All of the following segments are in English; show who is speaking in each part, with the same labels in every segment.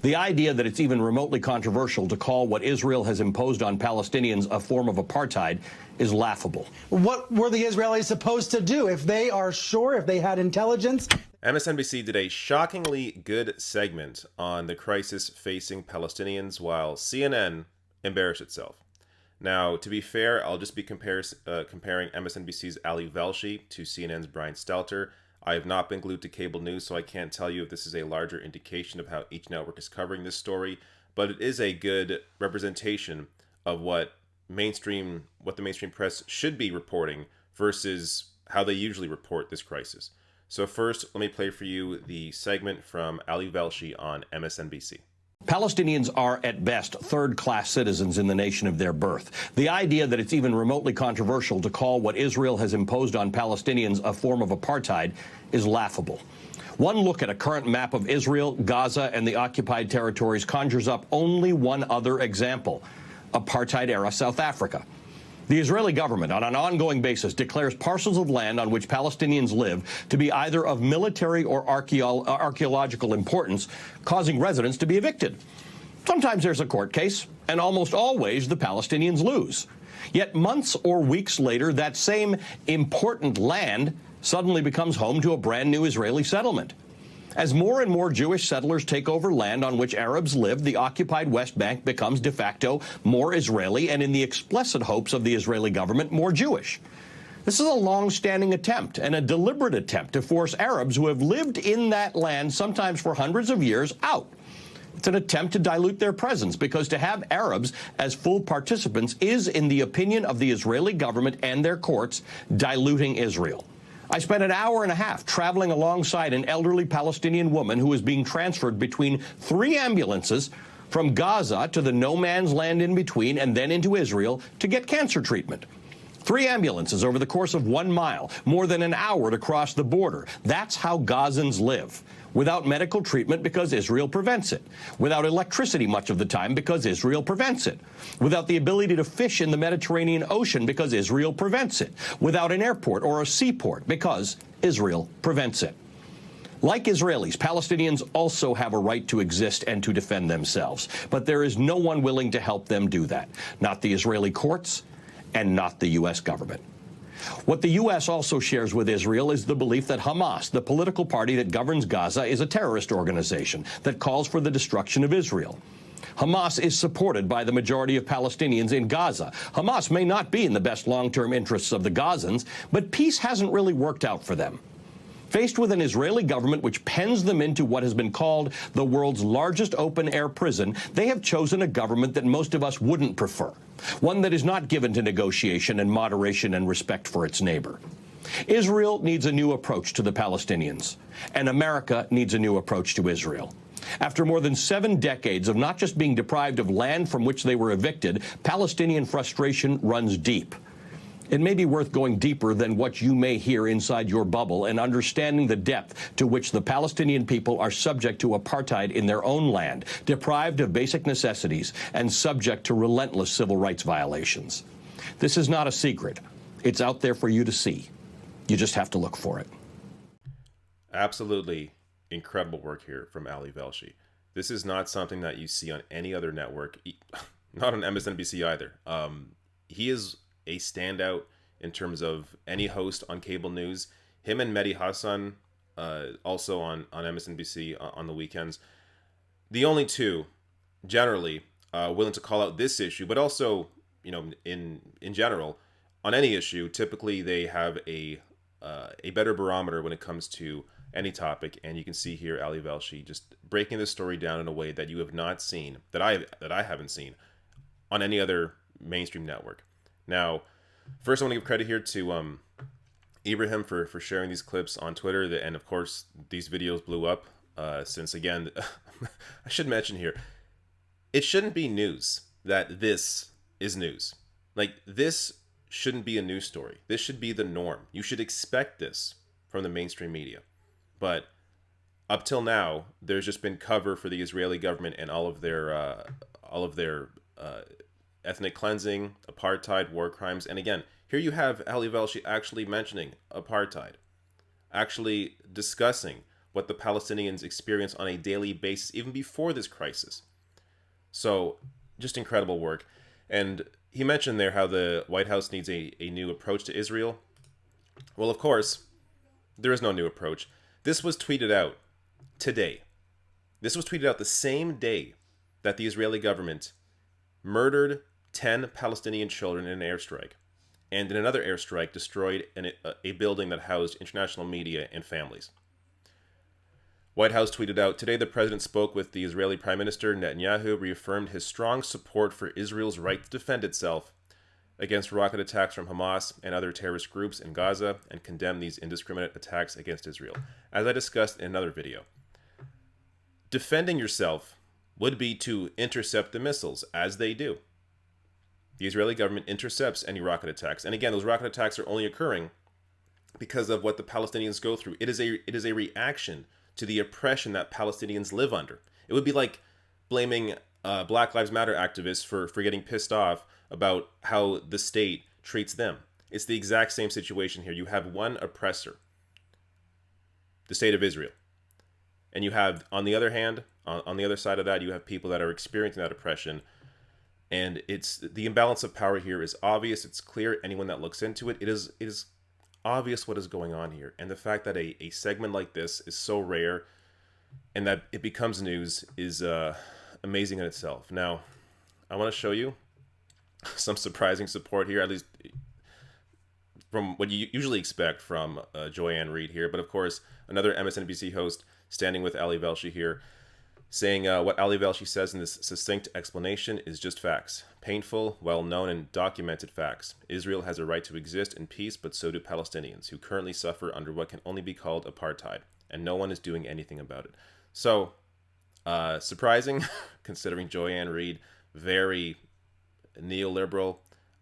Speaker 1: The idea that it's even remotely controversial to call what Israel has imposed on Palestinians a form of apartheid is laughable.
Speaker 2: What were the Israelis supposed to do if they are sure, if they had intelligence?
Speaker 3: MSNBC did a shockingly good segment on the crisis facing Palestinians while CNN embarrassed itself. Now, to be fair, I'll just be comparing MSNBC's Ali Velshi to CNN's Brian Stelter. I have not been glued to cable news, so I can't tell you if this is a larger indication of how each network is covering this story, but it is a good representation of what the mainstream press should be reporting versus how they usually report this crisis. So first, let me play for you the segment from Ali Velshi on MSNBC.
Speaker 1: Palestinians are, at best, third-class citizens in the nation of their birth. The idea that it's even remotely controversial to call what Israel has imposed on Palestinians a form of apartheid is laughable. One look at a current map of Israel, Gaza, and the occupied territories conjures up only one other example: apartheid-era South Africa. The Israeli government, on an ongoing basis, declares parcels of land on which Palestinians live to be either of military or archaeological importance, causing residents to be evicted. Sometimes there's a court case, and almost always the Palestinians lose. Yet months or weeks later, that same important land suddenly becomes home to a brand new Israeli settlement. As more and more Jewish settlers take over land on which Arabs live, the occupied West Bank becomes de facto more Israeli and, in the explicit hopes of the Israeli government, more Jewish. This is a long-standing attempt and a deliberate attempt to force Arabs who have lived in that land, sometimes for hundreds of years, out. It's an attempt to dilute their presence, because to have Arabs as full participants is, in the opinion of the Israeli government and their courts, diluting Israel. I spent an hour and a half traveling alongside an elderly Palestinian woman who was being transferred between 3 ambulances from Gaza to the no-man's land in between and then into Israel to get cancer treatment. 3 ambulances over the course of 1 mile, more than an hour to cross the border. That's how Gazans live. Without medical treatment because Israel prevents it. Without electricity much of the time because Israel prevents it. Without the ability to fish in the Mediterranean Ocean because Israel prevents it. Without an airport or a seaport because Israel prevents it. Like Israelis, Palestinians also have a right to exist and to defend themselves. But there is no one willing to help them do that. Not the Israeli courts and not the U.S. government. What the U.S. also shares with Israel is the belief that Hamas, the political party that governs Gaza, is a terrorist organization that calls for the destruction of Israel. Hamas is supported by the majority of Palestinians in Gaza. Hamas may not be in the best long-term interests of the Gazans, but peace hasn't really worked out for them. Faced with an Israeli government which pens them into what has been called the world's largest open-air prison, they have chosen a government that most of us wouldn't prefer, one that is not given to negotiation and moderation and respect for its neighbor. Israel needs a new approach to the Palestinians, and America needs a new approach to Israel. After more than 7 decades of not just being deprived of land from which they were evicted, Palestinian frustration runs deep. It may be worth going deeper than what you may hear inside your bubble and understanding the depth to which the Palestinian people are subject to apartheid in their own land, deprived of basic necessities, and subject to relentless civil rights violations. This is not a secret. It's out there for you to see. You just have to look for it.
Speaker 3: Absolutely incredible work here from Ali Velshi. This is not something that you see on any other network, not on MSNBC either. He is a standout in terms of any host on cable news. Him and Mehdi Hassan, also on MSNBC on the weekends. The only two generally willing to call out this issue, but also, in general, on any issue, typically they have a better barometer when it comes to any topic. And you can see here Ali Velshi just breaking this story down in a way that you have not seen, that I haven't seen on any other mainstream network. Now, first I want to give credit here to Ibrahim for sharing these clips on Twitter. And of course, these videos blew up since, again, I should mention here, it shouldn't be news that this is news. Like, this shouldn't be a news story. This should be the norm. You should expect this from the mainstream media. But up till now, there's just been cover for the Israeli government and all of their ethnic cleansing, apartheid, war crimes. And again, here you have Ali Velshi actually mentioning apartheid, actually discussing what the Palestinians experience on a daily basis, even before this crisis. So, just incredible work. And he mentioned there how the White House needs a new approach to Israel. Well, of course, there is no new approach. This was tweeted out today. This was tweeted out the same day that the Israeli government murdered 10 Palestinian children in an airstrike, and in another airstrike destroyed a building that housed international media and families. White House tweeted out, today the president spoke with the Israeli Prime Minister Netanyahu, reaffirmed his strong support for Israel's right to defend itself against rocket attacks from Hamas and other terrorist groups in Gaza, and condemned these indiscriminate attacks against Israel. As I discussed in another video, defending yourself would be to intercept the missiles, as they do. The Israeli government intercepts any rocket attacks. And again, those rocket attacks are only occurring because of what the Palestinians go through. It is a reaction to the oppression that Palestinians live under. It would be like blaming Black Lives Matter activists for getting pissed off about how the state treats them. It's the exact same situation here. You have one oppressor, the state of Israel. And you have, on the other hand, on the other side of that, you have people that are experiencing that oppression. And it's the imbalance of power here is obvious. It's clear. Anyone that looks into it, it is obvious what is going on here. And the fact that a segment like this is so rare and that it becomes news is amazing in itself. Now, I want to show you some surprising support here, at least from what you usually expect from Joy-Ann Reid here. But of course, another MSNBC host standing with Ali Velshi here, saying what Ali Velshi says in this succinct explanation is just facts. Painful, well-known, and documented facts. Israel has a right to exist in peace, but so do Palestinians, who currently suffer under what can only be called apartheid, and no one is doing anything about it. So, surprising, considering Joy-Ann Reid, very neoliberal,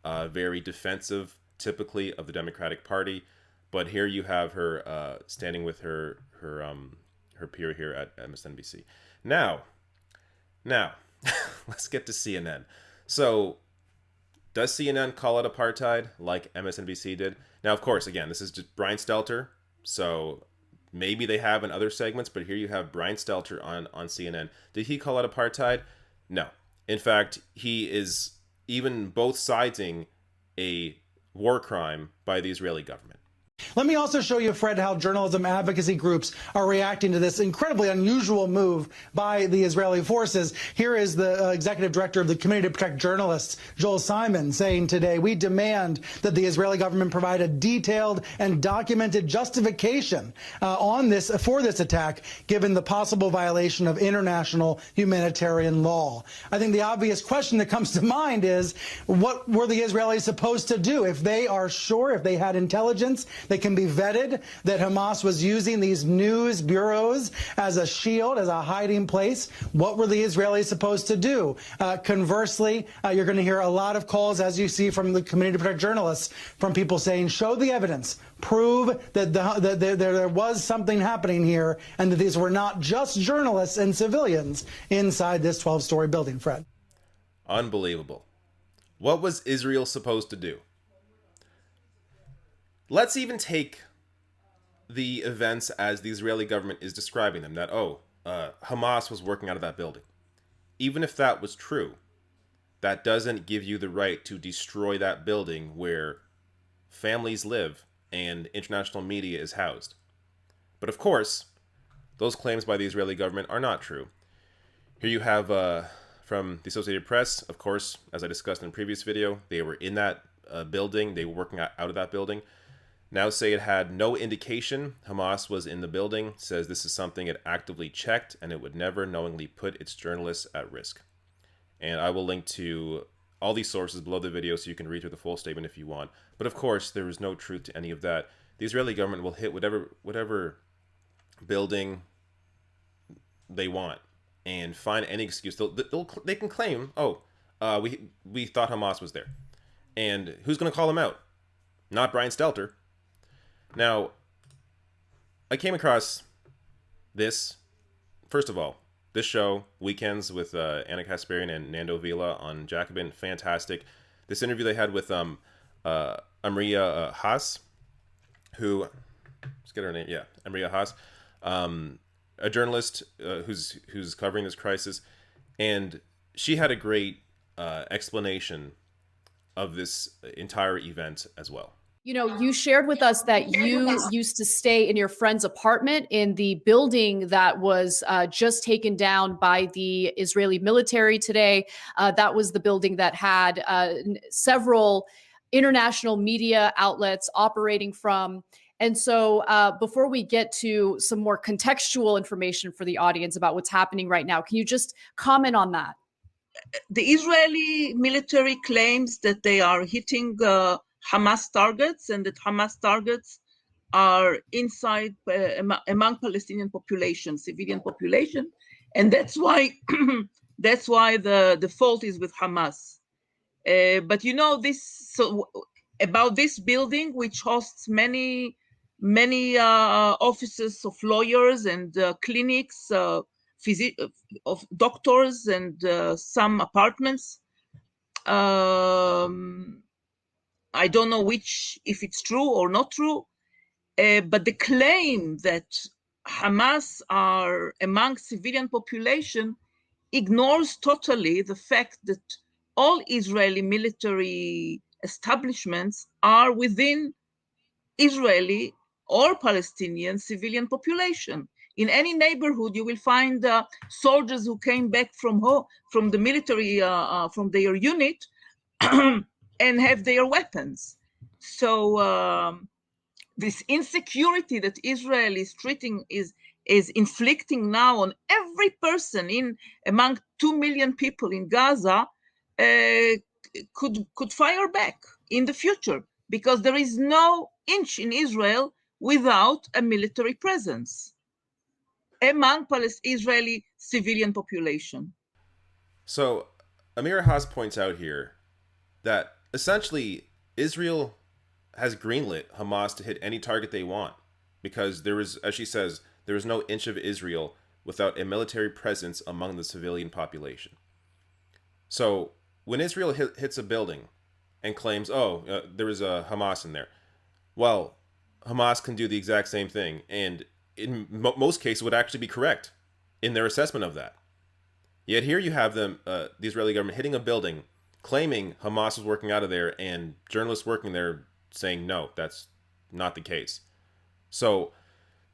Speaker 3: very defensive, typically of the Democratic Party. But here you have her standing with her peer here at MSNBC. Now, let's get to CNN. So, does CNN call it apartheid like MSNBC did? Now, of course, again, this is just Brian Stelter, so maybe they have in other segments, but here you have Brian Stelter on CNN. Did he call it apartheid? No. In fact, he is even both siding a war crime by the Israeli government.
Speaker 2: Let me also show you, Fred, how journalism advocacy groups are reacting to this incredibly unusual move by the Israeli forces. Here is the executive director of the Committee to Protect Journalists, Joel Simon, saying today, we demand that the Israeli government provide a detailed and documented justification for this attack, given the possible violation of international humanitarian law. I think the obvious question that comes to mind is, what were the Israelis supposed to do? If they are sure, if they had intelligence, they can be vetted, that Hamas was using these news bureaus as a shield, as a hiding place. What were the Israelis supposed to do? Conversely, you're going to hear a lot of calls, as you see from the Committee to Protect Journalists, from people saying, show the evidence, prove that there was something happening here, and that these were not just journalists and civilians inside this 12-story building, Fred.
Speaker 3: Unbelievable. What was Israel supposed to do? Let's even take the events as the Israeli government is describing them, that, Hamas was working out of that building. Even if that was true, that doesn't give you the right to destroy that building where families live and international media is housed. But of course, those claims by the Israeli government are not true. Here you have from the Associated Press, of course, as I discussed in a previous video, they were in that building, they were working out of that building. Now say it had no indication Hamas was in the building, says this is something it actively checked and it would never knowingly put its journalists at risk. And I will link to all these sources below the video so you can read through the full statement if you want. But of course, there is no truth to any of that. The Israeli government will hit whatever building they want and find any excuse. They can claim, we thought Hamas was there. And who's going to call them out? Not Brian Stelter. Now, I came across this. First of all, this show, Weekends with Anna Kasparian and Nando Vila on Jacobin, fantastic. This interview they had with Amriya Haas, who, let's get her name, Amriya Haas. a journalist who's covering this crisis, and she had a great explanation of this entire event as well.
Speaker 4: You know, you shared with us that you used to stay in your friend's apartment in the building that was just taken down by the Israeli military today. That was the building that had several international media outlets operating from. And so before we get to some more contextual information for the audience about what's happening right now, can you just comment on that?
Speaker 5: The Israeli military claims that they are hitting Hamas targets, and that Hamas targets are inside among Palestinian population, civilian population, and that's why the fault is with Hamas. But you know about this building, which hosts many offices of lawyers and clinics, of doctors, and some apartments. I don't know if it's true or not true, but the claim that Hamas are among civilian population ignores totally the fact that all Israeli military establishments are within Israeli or Palestinian civilian population. In any neighborhood, you will find soldiers who came back from the military, from their unit, and have their weapons. So this insecurity that Israel is inflicting now on every person among 2 million people in Gaza could fire back in the future, because there is no inch in Israel without a military presence among Israeli civilian population.
Speaker 3: So Amira Haas points out here that essentially Israel has greenlit Hamas to hit any target they want, because there is, as she says, there is no inch of Israel without a military presence among the civilian population. So when Israel hits a building and claims, there is a Hamas in there, well, Hamas can do the exact same thing, and in most cases would actually be correct in their assessment of that. Yet here you have them, the Israeli government, hitting a building, claiming Hamas was working out of there, and journalists working there saying, no, that's not the case. So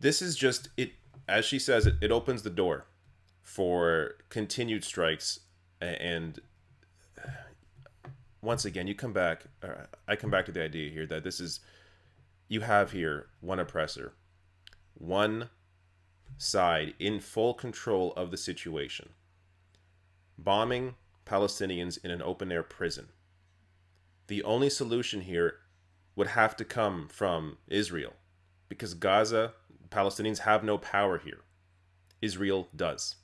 Speaker 3: this is just, it, as she says, it opens the door for continued strikes. And once again, I come back to the idea here that you have here one oppressor, one side in full control of the situation, bombing Palestinians in an open-air prison. The only solution here would have to come from Israel, because Gaza, Palestinians have no power here. Israel does.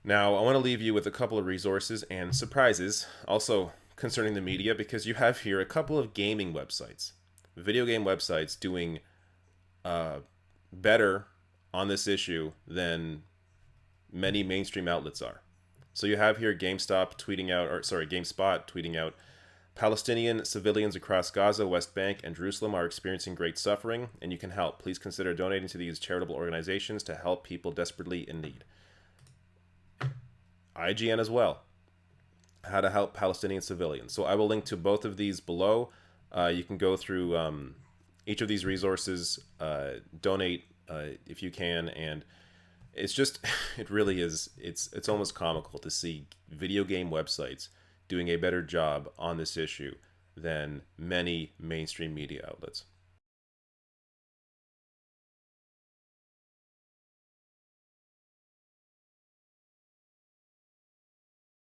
Speaker 3: Now, I want to leave you with a couple of resources and surprises, also concerning the media, because you have here a couple of gaming websites, video game websites doing better on this issue than many mainstream outlets are. So you have here GameSpot tweeting out, Palestinian civilians across Gaza, West Bank, and Jerusalem are experiencing great suffering, and you can help. Please consider donating to these charitable organizations to help people desperately in need. IGN as well, how to help Palestinian civilians. So I will link to both of these below. You can go through each of these resources, donate if you can, and it's just, it really is, it's almost comical to see video game websites doing a better job on this issue than many mainstream media outlets.